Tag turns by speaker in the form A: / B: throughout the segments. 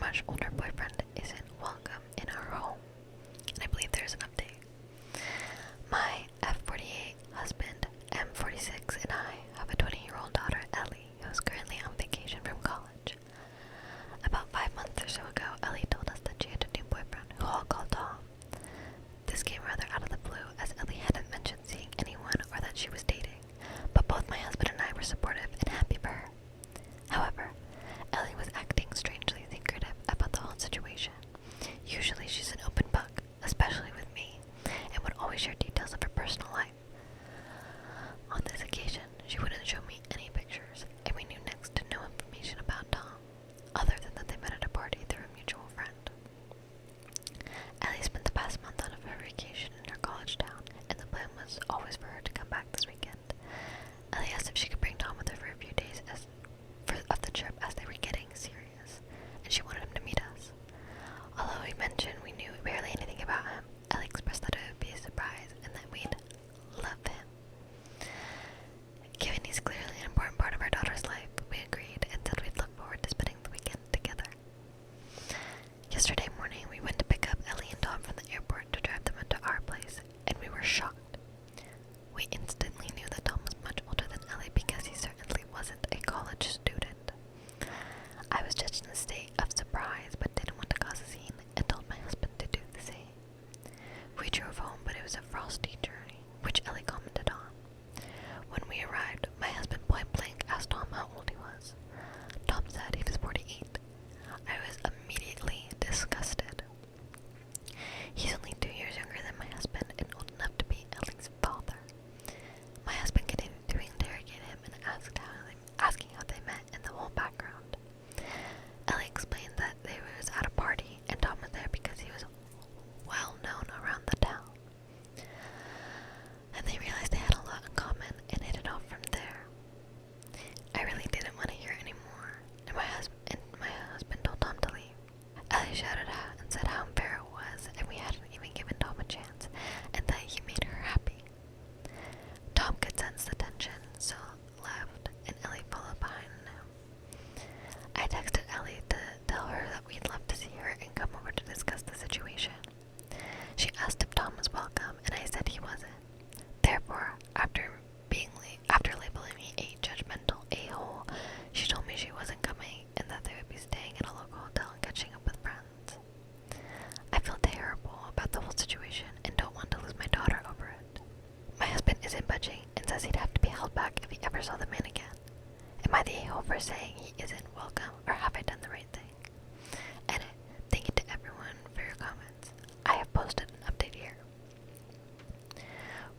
A: much older boyfriend isn't welcome in our home. And I believe there's an update. My F48 husband, M46, and I have a 20-year-old daughter, Ellie, who is currently on vacation from college. About 5 months or so ago, Ellie told us that she had a new boyfriend, who I'll call Tom. This came rather out of the blue, as Ellie hadn't mentioned seeing anyone or that she was dating, but both my husband and I were supportive and happy for her. However, Ellie was acting strangely secretive about the whole situation. Usually she's an open book, especially with me, and would always share details of her personal life. On this occasion, she wouldn't show me any pictures, and we knew next to no information about Tom, other than that they met at a party through a mutual friend. Ellie spent the past month out of her vacation in her college town, and the plan was always for her to come back this weekend. Ellie asked if she could bring Tom with her for a few days of the trip, as they were getting serious, and she wanted him to meet us. Although we mentioned we knew barely anything about him, Ellie expressed that it would be a surprise and that we'd love him. Given he's clearly an important part of our daughter's life, we agreed and said we'd look forward to spending the weekend together. Yesterday morning, we went to pick up Ellie and Tom from the airport to drive them into our place, and we were shocked. We instantly knew that Tom was much older than Ellie because he certainly wasn't a college student. I was just in a state of surprise but didn't want to cause a scene and told my husband to do the same. We drove home, but it was a frosty journey, which Ellie commented on. When we arrived, my husband point blank asked Tom how old he was. Tom said he was 48. I was immediately disgusted. He's only 2 years younger than my husband and old enough to be Ellie's father. My husband continued to interrogate him and asking how they met and the whole background. Ellie explained that they was at a party and Tom was there because he was well known around the town. And they realized they had a lot in common and hit it off from there. I really didn't want to hear anymore, and my husband told Tom to leave. Ellie shouted out and said how unfair it was, and we hadn't even given Tom a chance, and that he made her happy. Tom could sense the tension, so left, and Ellie followed behind him. I texted Ellie to tell her that we'd love to see her and come over to discuss the situation. She asked if Tom was welcome, and I said he wasn't. Therefore, after labeling me a judgmental a-hole, she told me she wasn't coming and that they would be staying in a local hotel and catching up with friends. I feel terrible about the whole situation and don't want to lose my daughter over it. My husband isn't budging and says he'd have to be held back if he ever saw the man again. Am I the a-hole for saying he isn't welcome, or have I done the right thing? Edit. Thank you to everyone for your comments. I have posted an update here.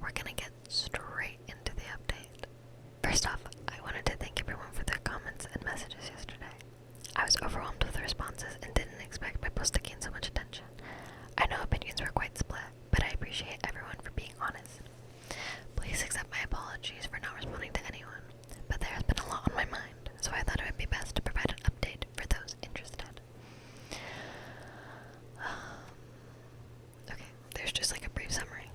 A: We're gonna get straight into the update. First off, I wanted to thank everyone for their comments and messages yesterday. I was overwhelmed with the responses and didn't expect my post to gain so much attention. I know opinions were quite split, but I appreciate everyone for being honest. Please accept my apologies for not responding to anyone, but there has been a lot on my mind, so I thought it would be best to provide an update for those interested. Okay, there's just like a brief summary.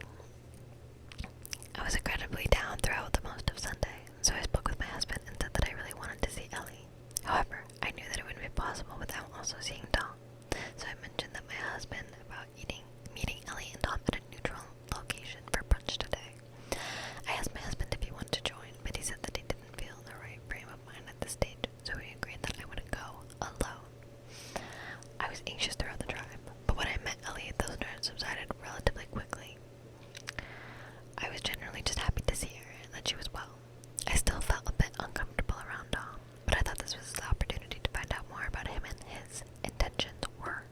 A: I was incredibly down throughout the most of Sunday, so I spoke with my husband and said that I really wanted to see Ellie. However, I knew that it wouldn't be possible without also seeing Tom, so I mentioned that my husband about meeting Ellie and Tom at a neutral location for brunch today. I asked my husband if he wanted to join, but he said that he didn't feel in the right frame of mind at this stage, so we agreed that I wouldn't go alone. I was anxious throughout the drive, but when I met Ellie, those nerves subsided relatively quickly. I was generally just happy to see her and that she was well. I still felt a bit uncomfortable around Tom, but I thought this was the opportunity to find out more about him and his intentions were.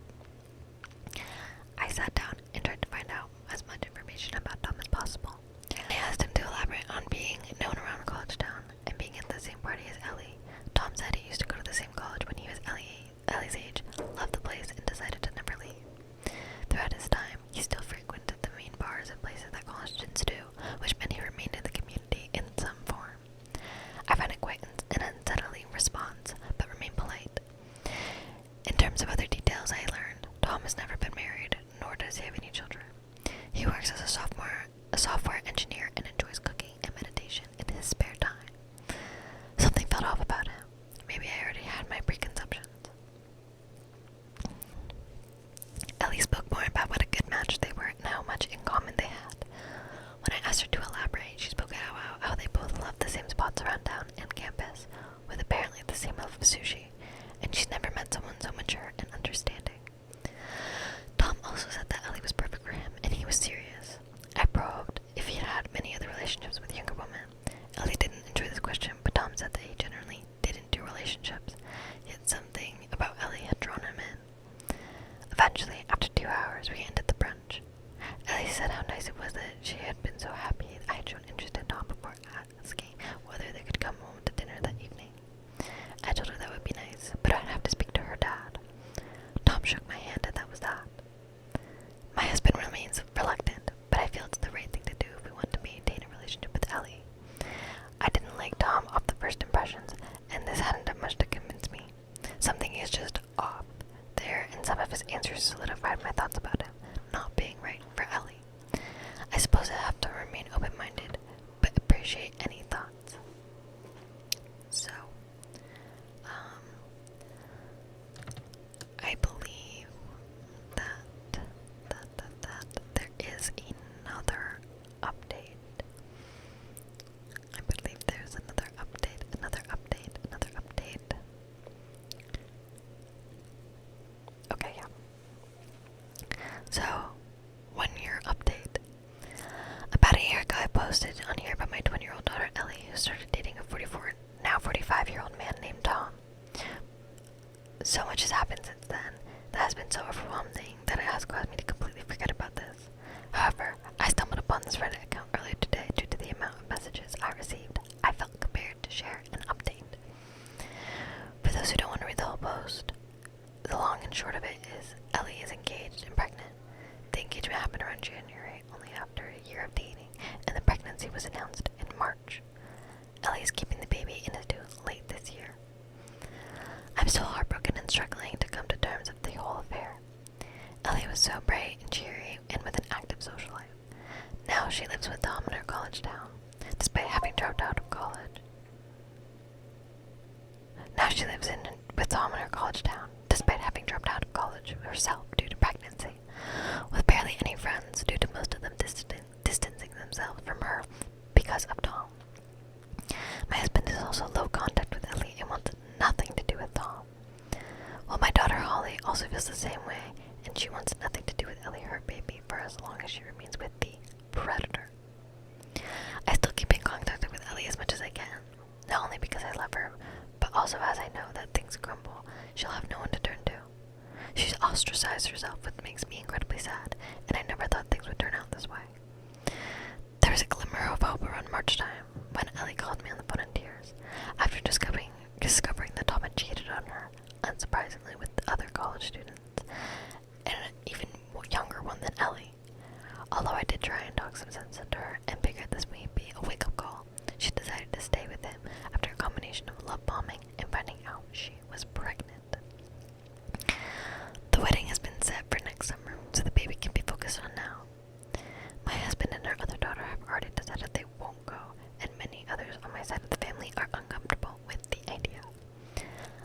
A: I received, I felt compared to share an update. For those who don't want to read the whole post, the long and short of it is Ellie is engaged and pregnant. The engagement happened around January, only after a year of dating, and the pregnancy was announced in March. Ellie is keeping the baby and is due late this year. I'm still heartbroken and struggling to come to terms with the whole affair. Ellie was so bright and cheery and with an active social life. Now she lives with Tom in her college town, despite having dropped out of college. With Tom in her college town, despite having dropped out of college herself due to pregnancy, with barely any friends due to most of them distancing themselves from her because of Tom. My husband is also low contact with Ellie and wants nothing to do with Tom. Well, my daughter Holly also feels the same way, and she wants nothing to do with Ellie, her baby, for as long as she remains with the predator. I still keep in contact with Ellie as much as I can, not only because I love her, but also as I know that things crumble, she'll have no one to turn to. She's ostracized herself, which makes me incredibly sad, and I never thought things would turn out this way. There was a glimmer of hope around March time, when Ellie called me on the phone in tears, after discovering that Tom had cheated on her, unsurprisingly, with other college students, and an even younger one than Ellie. Although I did try and talk some sense into her, and figured this may be a wake-up call, she decided to stay with him after a combination of love bombing and finding out she was pregnant. The wedding has been set for next summer, so the baby can be focused on now. My husband and our other daughter have already decided they won't go, and many others on my side of the family are uncomfortable with the idea.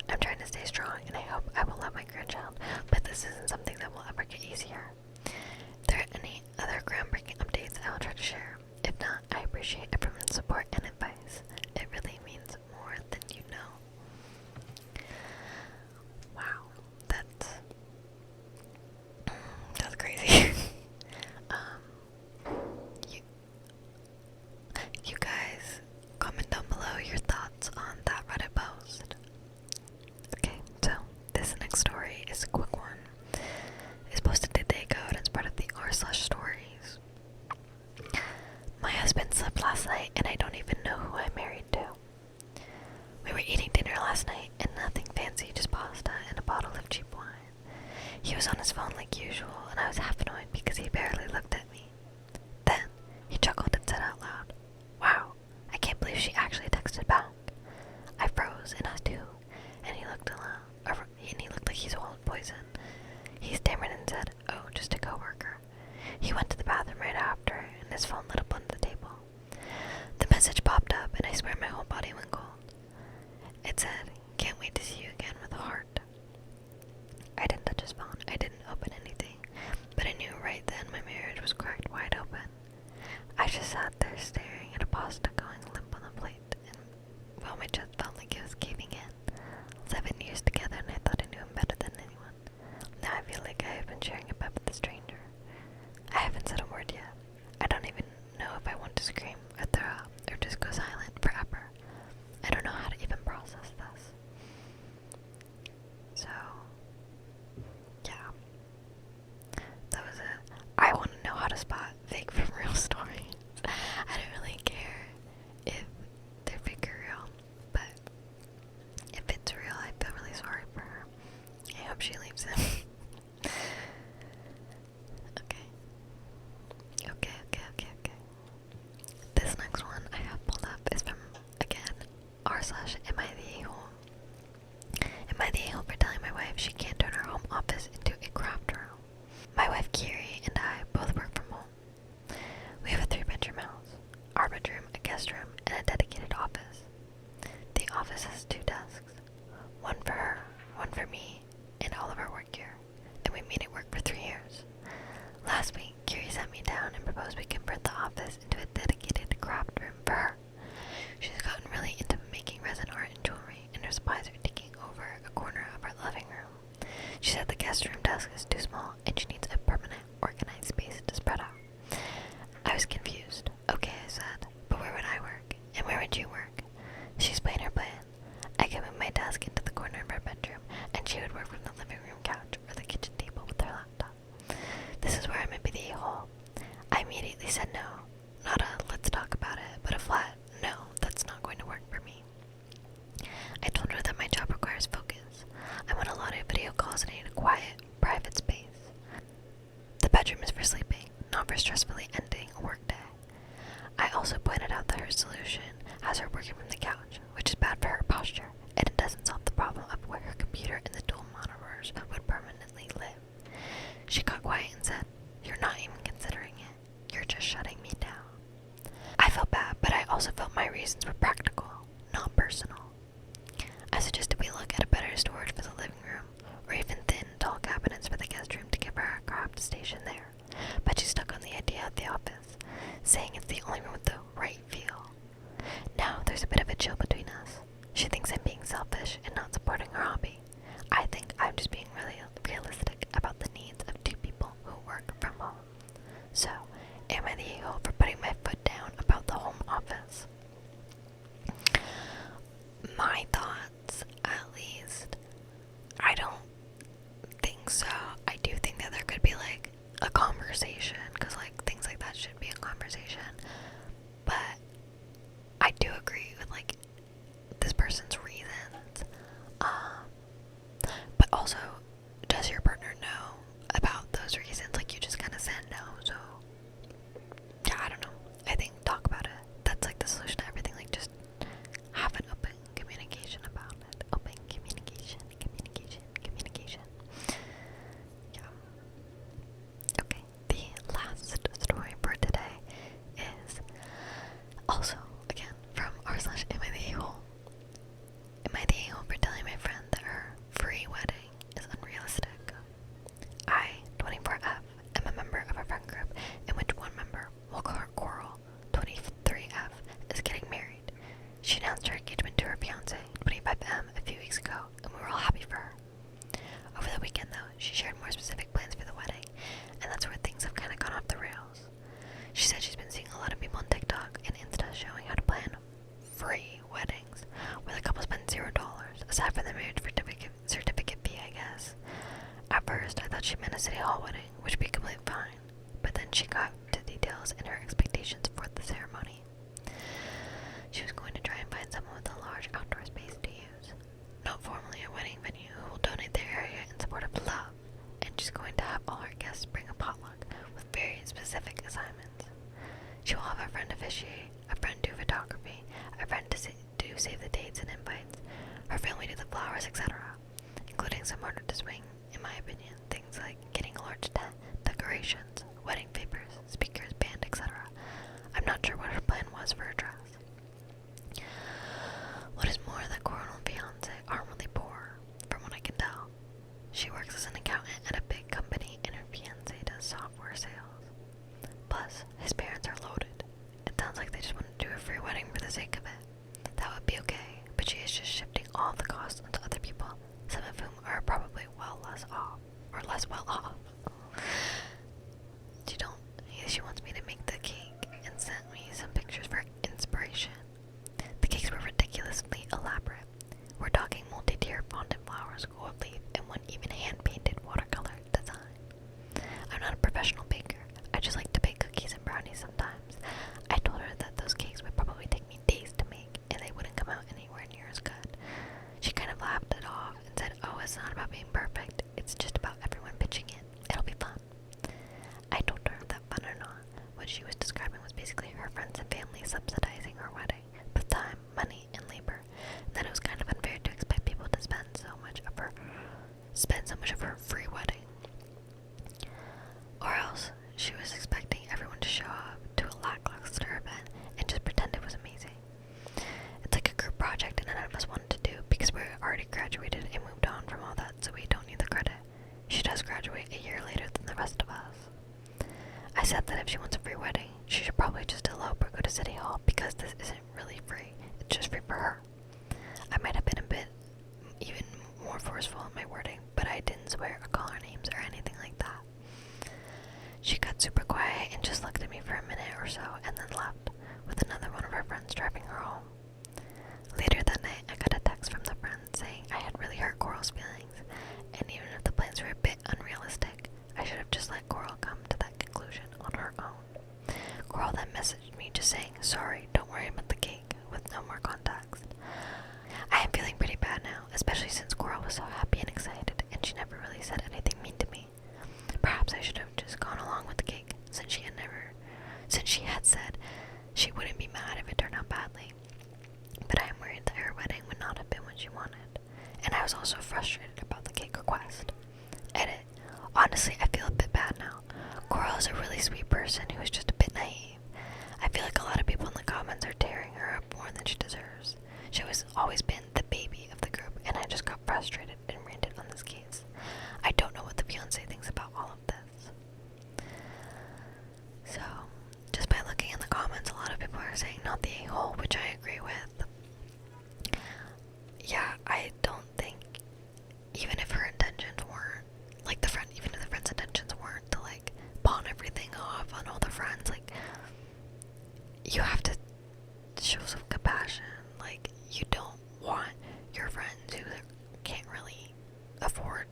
A: I'm trying to stay strong, and I hope I will love my grandchild, but this isn't something that will ever get easier. If there are any other groundbreaking updates, I will try to share. If not, I appreciate everyone's support and advice. It really means more than you know. Wow, that's crazy. You guys, comment down below your thoughts on that Reddit post. Okay, so this next story is a quick one. It's posted a day ago and it's part of the r/stories. My husband slept last night and I don't even know who I'm married to. We were eating dinner last night and nothing fancy, just pasta and a bottle of cheap wine. He was on his phone like usual and I was half annoyed because he barely looked at me. Then he chuckled and said out loud, "Wow, I can't believe she actually texted back." I froze and asked who, and he looked like he swallowed poison. He stammered and said, "Oh, just a coworker." He went to the bathroom right after, and his phone lit up on the table. The message popped up, and I swear my whole body went cold. It said, "Can't wait to see you again," with a heart. I didn't touch his phone. I didn't open anything, but I knew right then my marriage was cracked wide open. I just sat there staring at a pasta going limp on the plate, and well, my chest felt like it was caving in. 7 years together, and I thought I knew him better than anyone. Now I feel like I have been sharing a bed with a stranger. I haven't said a word yet. I don't even know if I want to scream or throw up or just go silent forever. I don't know how to even process this. So, yeah. That was it. I want to know how to spot fake from real stories. I don't really care if they're fake or real, but if it's real, I feel really sorry for her. I hope she leaves him. Okay. This next one I have pulled up is from, again, r/am I the a-hole? Am I the a-hole for telling my wife she can't turn her home office into a craft room? My wife Kiri and I both work from home. We have a 3-bedroom house, our bedroom, a guest room, and a dedicated office. The office has 2 desks, one for her, one for me, and all of our work gear, and we made it work for 3 years. Last week, Kiri sat me down and proposed we convert the office into a dedicated craft room for her. She's gotten really into making resin art and jewelry, and her supplies are taking over a corner of our living room. She said the guest room desk is too small, and she needs a permanent, organized space to spread out. I was confused. Okay, I said, but where would I work? And where would you work? She explained her plan. I could move my desk into the corner of our bedroom, and she would work from the living room couch or the kitchen table with her laptop. This is where I might be the a-hole. I immediately said no. Not a let's talk about it, but a flat no. first solution has her working from the couch, which is bad for her posture, and it doesn't solve the problem of where her computer and the dual monitors would permanently live. She got quiet and said, "You're not even considering it. You're just shutting me down." I felt bad, but I also felt my reasons were practical, not personal. I suggested we look at a better storage for the living room, or even thin, tall cabinets for the guest room to give her a craft station there, but she stuck on the idea of the office, saying it's the only room with the right feel. Now there's a bit of a chill between us. She thinks I'm being selfish and not supporting her hobby. I think I'm just being really realistic about the needs of two people who work from home. So, am I the a-hole for putting my foot down about the home office? My thoughts, at least, I don't think so. I do think that there could be like a conversation, because like things like that should be a conversation. But I do agree with like this person's reasons. But also, does your partner know about those reasons? Like you just kind of said no, so yeah, I don't know. I think talk about it. That's like the solution to everything. Like just have an open communication about it. Open communication, communication, communication. Yeah. Okay, the last story for today is also, again, from r/Am I the a-hole? Am I the a-hole for telling my friend that her free wedding is unrealistic? I, 24F, am a member of a friend group in which one member, we'll call her Coral, 23F, is getting married. She announced her engagement to her fiance, 25M, a few weeks ago, and we were all happy for her. Over the weekend, though, she shared more specific plans for the wedding, and that's where things have kind of gone off the rails. She said she's been seeing a lot of people on TikTok and Insta showing how to plan free weddings, where the couple spend $0, aside from the marriage certificate fee, I guess. At first, I thought she meant a city hall wedding, which would be completely fine, but then she got to details and her expectations for the ceremony. She was going to try and find someone with a large outdoor space to use, not formally a wedding venue, who will donate their area in support of love, and she's going to have all her guests bring a potluck with very specific assignments. She will have a friend officiate, a friend do photography, a friend to save the dates and invites, her family do the flowers, etc., including some harder to swing, in my opinion, things like getting a large tent, decorations, wedding papers, speakers, band, etc. I'm not sure what her plan was for her dress. What is more, the Coral and fiance aren't really poor, from what I can tell. She works as an accountant at a big company, and her fiance does software sales. Plus, his parents are loaded. It sounds like they just want to do a free wedding for the sake of it. That would be okay, but she is just shifting all the costs onto other people, some of whom are probably less well off. She wants me to make the cake and sent me some pictures for inspiration. was also frustrated about the cake request. Edit. Honestly, I feel a bit bad now. Coral is a really sweet person who is just a bit naive. I feel like a lot of people in the comments are tearing her up more than she deserves. She has always been the baby of the group, and I just got frustrated and ranted on this case. I don't know what the fiance thinks about all of this. So, just by looking in the comments, a lot of people are saying not the a-hole, which I agree with. Yeah, I don't think, even if her intentions weren't, like even if the friend's intentions weren't to like pawn everything off on all the friends, like, you have to show some compassion. Like, you don't want your friends who can't really afford